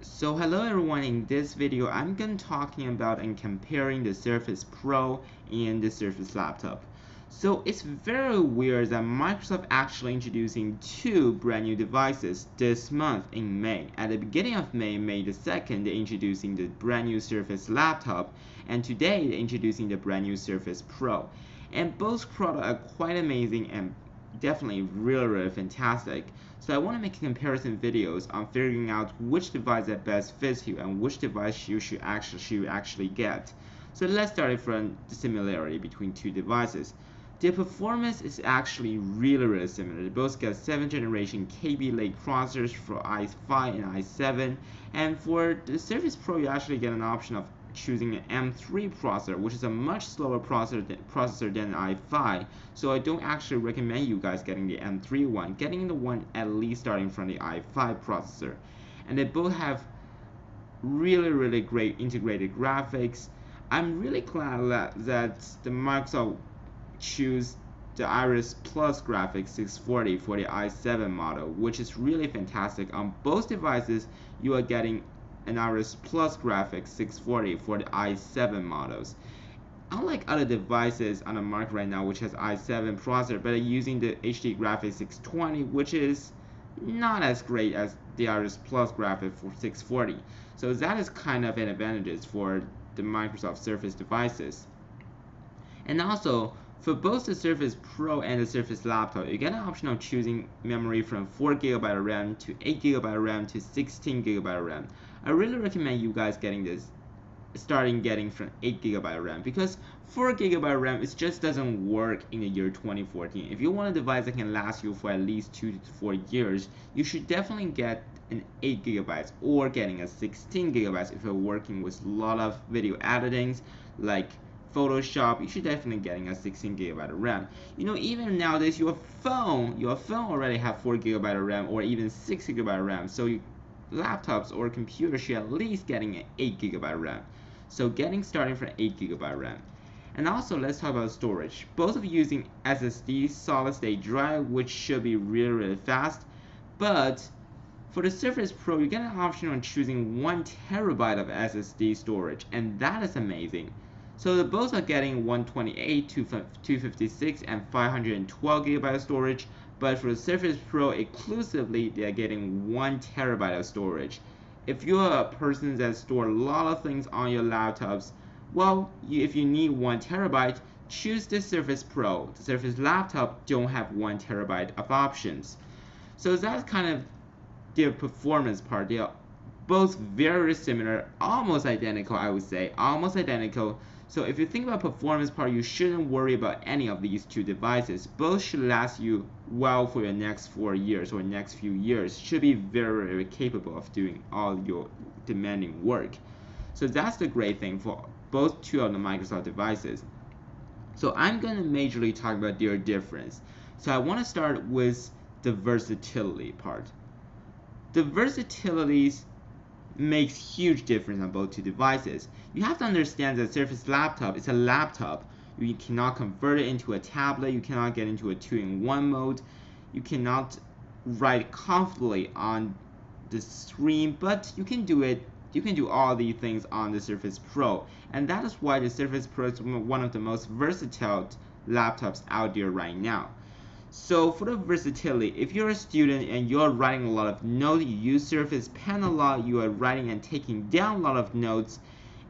So hello everyone, in this video I'm going to talking about and comparing the Surface Pro and the Surface Laptop. So it's very weird that Microsoft actually introducing two brand new devices this month in May. At the beginning of May, May the 2nd, they're introducing the brand new Surface Laptop, and today they're introducing the brand new Surface Pro. And both products are quite amazing and definitely really fantastic. So I want to make comparison videos on figuring out which device that best fits you and which device you should actually get. So let's start from the similarity between two devices. The performance is actually really similar. They both get 7th generation KB Lake processors for i5 and i7, and for the Surface Pro you actually get an option of choosing an M3 processor, which is a much slower processor than i5. So I don't actually recommend you guys getting the M3 one, getting the one at least starting from the i5 processor. And they both have really great integrated graphics. I'm really glad that the Microsoft choose the Iris Plus graphics 640 for the i7 model, which is really fantastic. On both devices, you are getting an Iris Plus graphics 640 for the i7 models. Unlike other devices on the market right now, which has i7 processor, but are using the HD graphics 620, which is not as great as the Iris Plus graphic for 640. So that is kind of an advantage for the Microsoft Surface devices. And also, for both the Surface Pro and the Surface Laptop, you get an option of choosing memory from 4GB of RAM to 8GB of RAM to 16GB of RAM. I really recommend you guys getting this, starting getting from 8GB of RAM, because 4GB of RAM it just doesn't work in the year 2014. If you want a device that can last you for at least 2 to 4 years, you should definitely get an 8GB or getting a 16GB if you're working with a lot of video editings like Photoshop. You should definitely getting a 16GB of RAM. You know, even nowadays your phone already have 4GB of RAM or even 6GB of RAM. So laptops or computers should at least getting an 8GB of RAM. So getting starting from 8GB of RAM. And also let's talk about storage. Both of you using SSD solid state drive, which should be really fast. But for the Surface Pro, you get an option on choosing 1TB of SSD storage, and that is amazing. So the both are getting 128, 256, and 512GB of storage, but for the Surface Pro exclusively, they are getting 1TB of storage. If you're a person that store a lot of things on your laptops, well, if you need 1TB, choose the Surface Pro. The Surface Laptop don't have 1TB of options. So that's kind of their performance part. They are both very similar, almost identical, I would say, almost identical. So if you think about performance part, you shouldn't worry about any of these two devices. Both should last you well for your next 4 years or next few years. Should be very capable of doing all your demanding work. So that's the great thing for both two of the Microsoft devices. So I'm going to majorly talk about their difference. So I want to start with the versatility part. The versatilities makes huge difference on both two devices. You have to understand that Surface Laptop is a laptop. You cannot convert it into a tablet. You cannot get into a 2-in-1 mode. You cannot write comfortably on the screen, but you can do it. You can do all these things on the Surface Pro, and that is why the Surface Pro is one of the most versatile laptops out there right now. So for the versatility, if you're a student and you're writing a lot of notes, you use Surface Pen a lot, you are writing and taking down a lot of notes,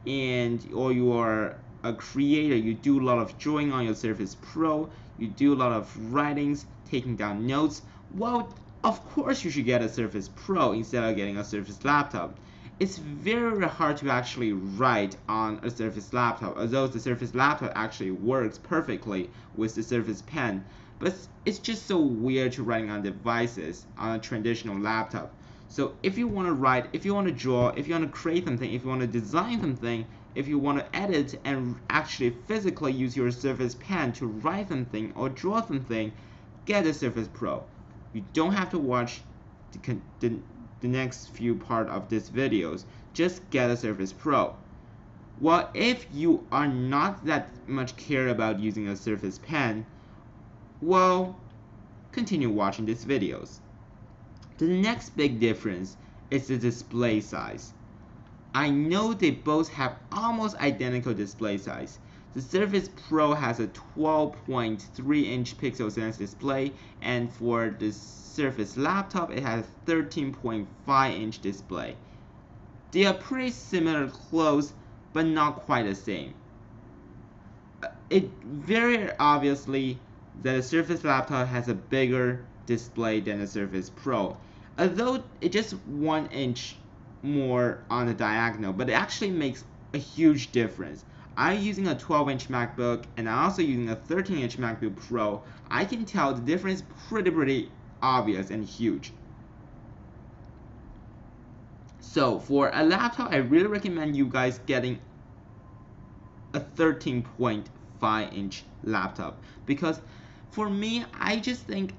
or you are a creator, you do a lot of drawing on your Surface Pro, you do a lot of writings, taking down notes, well, of course you should get a Surface Pro instead of getting a Surface Laptop. It's very hard to actually write on a Surface Laptop, although the Surface Laptop actually works perfectly with the Surface Pen. But it's just so weird to writing on devices on a traditional laptop. So if you want to write, if you want to draw, if you want to create something, if you want to design something, if you want to edit and actually physically use your Surface Pen to write something or draw something, get a Surface Pro. You don't have to watch the next few part of this videos. Just get a Surface Pro. Well, if you are not that much care about using a Surface Pen, well, continue watching these videos. The next big difference is the display size. I know they both have almost identical display size. The Surface Pro has a 12.3-inch pixel sense display, and for the Surface Laptop it has a 13.5-inch display. They are pretty similar close, but not quite the same. It very obviously that the Surface Laptop has a bigger display than the Surface Pro, although it's just 1 inch more on the diagonal, but it actually makes a huge difference. I'm using a 12-inch MacBook and I'm also using a 13-inch MacBook Pro. I can tell the difference is pretty obvious and huge. So for a laptop, I really recommend you guys getting a 13.5-inch laptop, because for me, I just think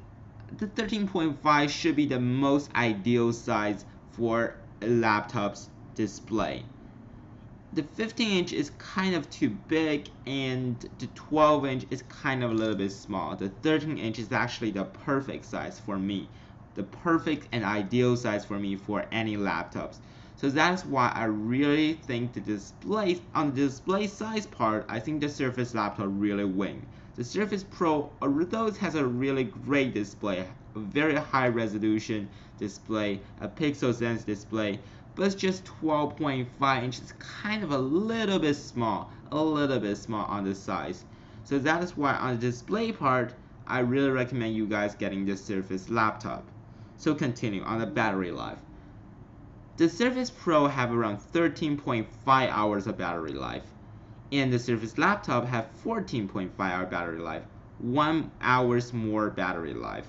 the 13.5 should be the most ideal size for a laptop's display. The 15-inch is kind of too big, and the 12-inch is kind of a little bit small. The 13-inch is actually the perfect size for me, the perfect and ideal size for me for any laptops. So that's why I really think the display, on the display size part, I think the Surface Laptop really wins. The Surface Pro, although it has a really great display, a very high resolution display, a pixel sense display, but it's just 12.5 inches, kind of a little bit small on the size. So that is why on the display part, I really recommend you guys getting the Surface Laptop. So continue on the battery life. The Surface Pro have around 13.5 hours of battery life, and the Surface Laptop have 14.5 hour battery life, 1 hours more battery life.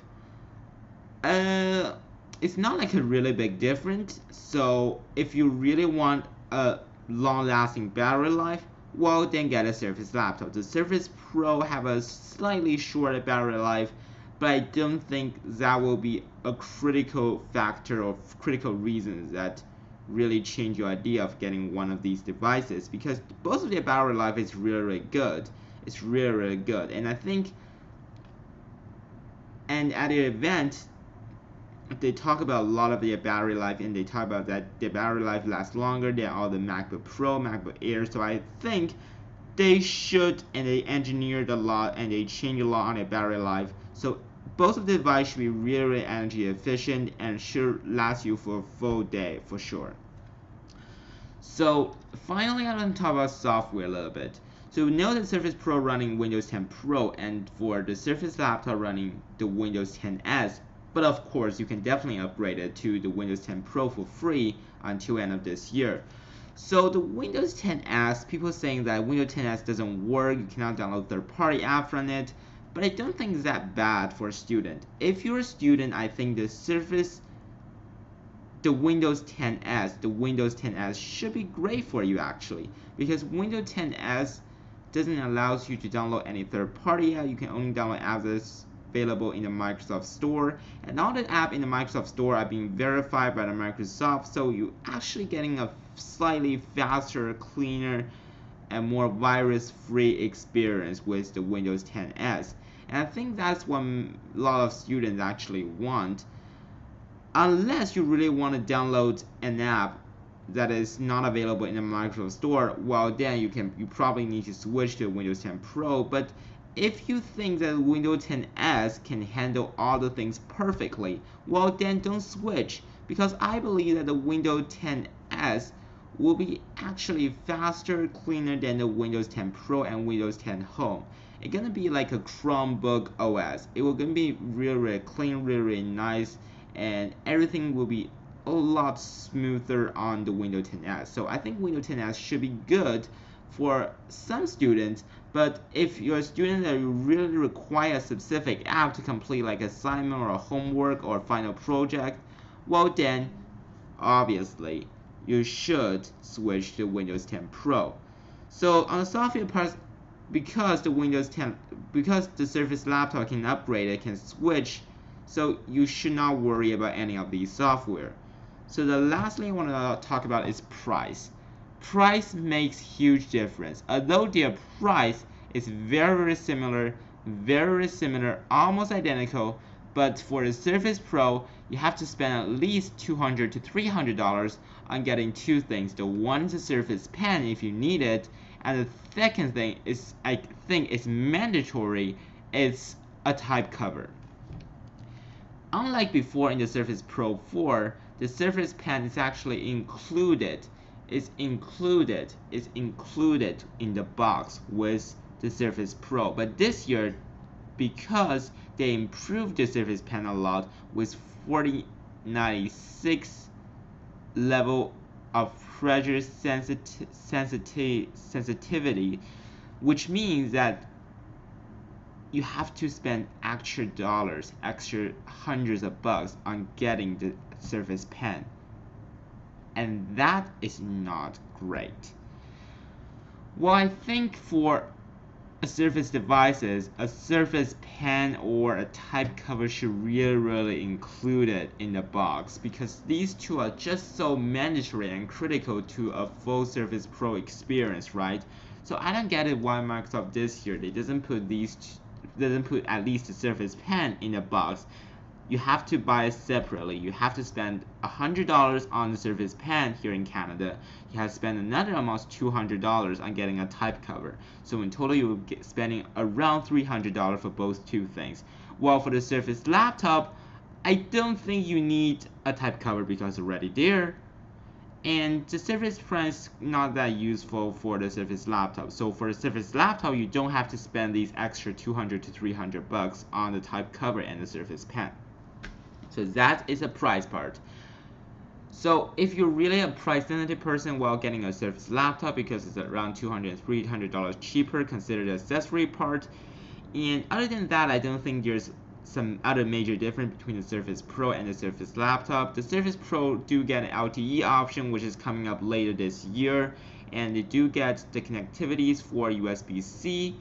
It's not like a really big difference, so if you really want a long-lasting battery life, well then get a Surface Laptop. The Surface Pro have a slightly shorter battery life, but I don't think that will be a critical factor or critical reasons that really change your idea of getting one of these devices, because both of their battery life is really good. It's really good, and I think, and at the event, they talk about a lot of their battery life, and they talk about that their battery life lasts longer than all the MacBook Pro, MacBook Air. So I think they should, and they engineered a lot and they changed a lot on their battery life. So both of the devices should be really energy efficient and should last you for a full day for sure. So finally, I'm going to talk about software a little bit. So we know the Surface Pro running Windows 10 Pro, and for the Surface Laptop running the Windows 10s. But of course, you can definitely upgrade it to the Windows 10 Pro for free until end of this year. So the Windows 10s, people saying that Windows 10s doesn't work, you cannot download third-party app from it, but I don't think it's that bad for a student. If you're a student, I think the Windows 10s should be great for you actually, because Windows 10s doesn't allow you to download any third-party app. You can only download apps that's available in the Microsoft Store, and all the apps in the Microsoft Store are being verified by the Microsoft, so you're actually getting a slightly faster, cleaner, and more virus-free experience with the Windows 10s. And I think that's what a lot of students actually want, unless you really want to download an app that is not available in the Microsoft Store. Well, then you probably need to switch to Windows 10 Pro. But if you think that Windows 10s can handle all the things perfectly, well then don't switch, because I believe that the Windows 10s will be actually faster, cleaner than the Windows 10 Pro and Windows 10 Home. It's gonna be like a Chromebook OS. It will gonna be really clean, really nice, and everything will be a lot smoother on the Windows 10s. So I think Windows 10s should be good for some students, but if you're a student that you really require a specific app to complete like assignment or a homework or final project, well then obviously you should switch to Windows 10 Pro. So on the software part, because the Surface Laptop can upgrade, it can switch, so you should not worry about any of these software. So the last thing I want to talk about is price. Price makes huge difference. Although their price is very similar, almost identical, But for the Surface Pro, you have to spend at least $200 to $300 on getting two things. The one is a Surface Pen if you need it, and the second thing is, I think is mandatory, it's a type cover. Unlike before in the Surface Pro 4, the Surface Pen is actually included. It's included in the box with the Surface Pro. But this year, because they improved the Surface Pen a lot with 4096 level of pressure sensitivity, which means that you have to spend extra dollars, extra hundreds of bucks on getting the Surface Pen. And that is not great. Well, I think for a Surface devices, a Surface Pen or a type cover should really include it in the box, because these two are just so mandatory and critical to a full Surface Pro experience, right? So I don't get it why Microsoft this year they doesn't put at least the Surface Pen in the box. You have to buy it separately. You have to spend $100 on the Surface Pen here in Canada. You have to spend another almost $200 on getting a type cover. So in total, you will be spending around $300 for both two things. While for the Surface laptop, I don't think you need a type cover because it's already there. And the Surface Pen is not that useful for the Surface laptop. So for the Surface laptop, you don't have to spend these extra 200 to 300 bucks on the type cover and the Surface Pen. So that is a price part. So if you're really a price-sensitive person while getting a Surface laptop, because it's around $200 and $300 cheaper, consider the accessory part. And other than that, I don't think there's some other major difference between the Surface Pro and the Surface laptop. The Surface Pro do get an LTE option, which is coming up later this year, and they do get the connectivities for USB-C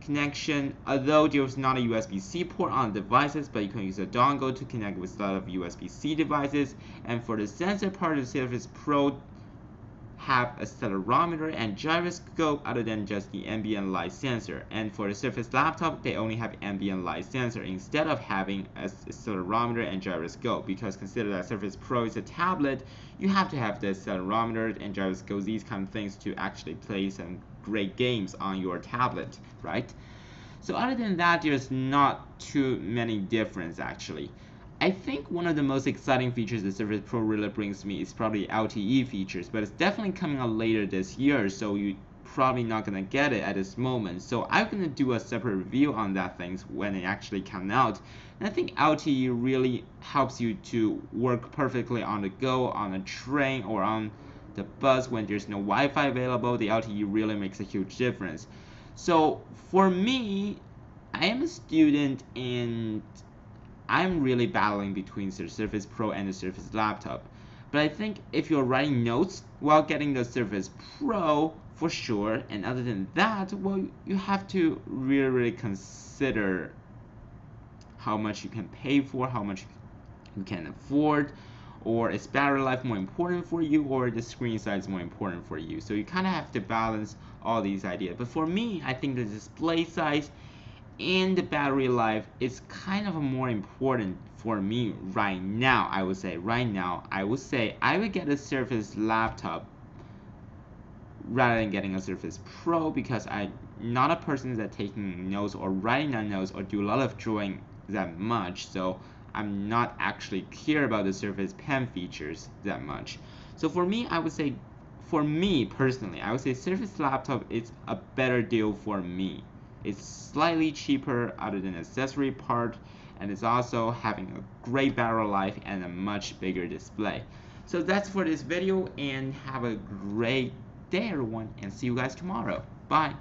connection, although there's not a USB-C port on the devices, but you can use a dongle to connect with a lot of USB-C devices. And for the sensor part, the Surface Pro have a accelerometer and gyroscope other than just the ambient light sensor. And for the Surface laptop, they only have ambient light sensor instead of having a accelerometer and gyroscope, because consider that Surface Pro is a tablet, you have to have the accelerometer and gyroscope, these kind of things, to actually play some great games on your tablet, right? So other than that, there's not too many difference actually. I think one of the most exciting features the Surface Pro really brings me is probably LTE features, but it's definitely coming out later this year, so you're probably not gonna get it at this moment. So I'm gonna do a separate review on that things when it actually comes out. And I think LTE really helps you to work perfectly on the go, on a train, or on the bus when there's no Wi-Fi available. The LTE really makes a huge difference. So for me, I am a student and I'm really battling between the Surface Pro and the Surface laptop. But I think if you're writing notes while getting the Surface Pro, for sure, and other than that, well, you have to really consider how much you can pay for, how much you can afford, or is battery life more important for you, or the screen size more important for you. So you kind of have to balance all these ideas. But for me, I think the display size and the battery life is kind of more important for me right now. I would say I would get a Surface laptop rather than getting a Surface Pro, because I'm not a person that taking notes or writing down notes or do a lot of drawing that much, so I'm not actually care about the Surface Pen features that much. So for me, I would say, for me personally, I would say Surface laptop is a better deal for me. It's slightly cheaper other than accessory part, and it's also having a great battery life and a much bigger display. So that's for this video, and have a great day everyone, and see you guys tomorrow. Bye.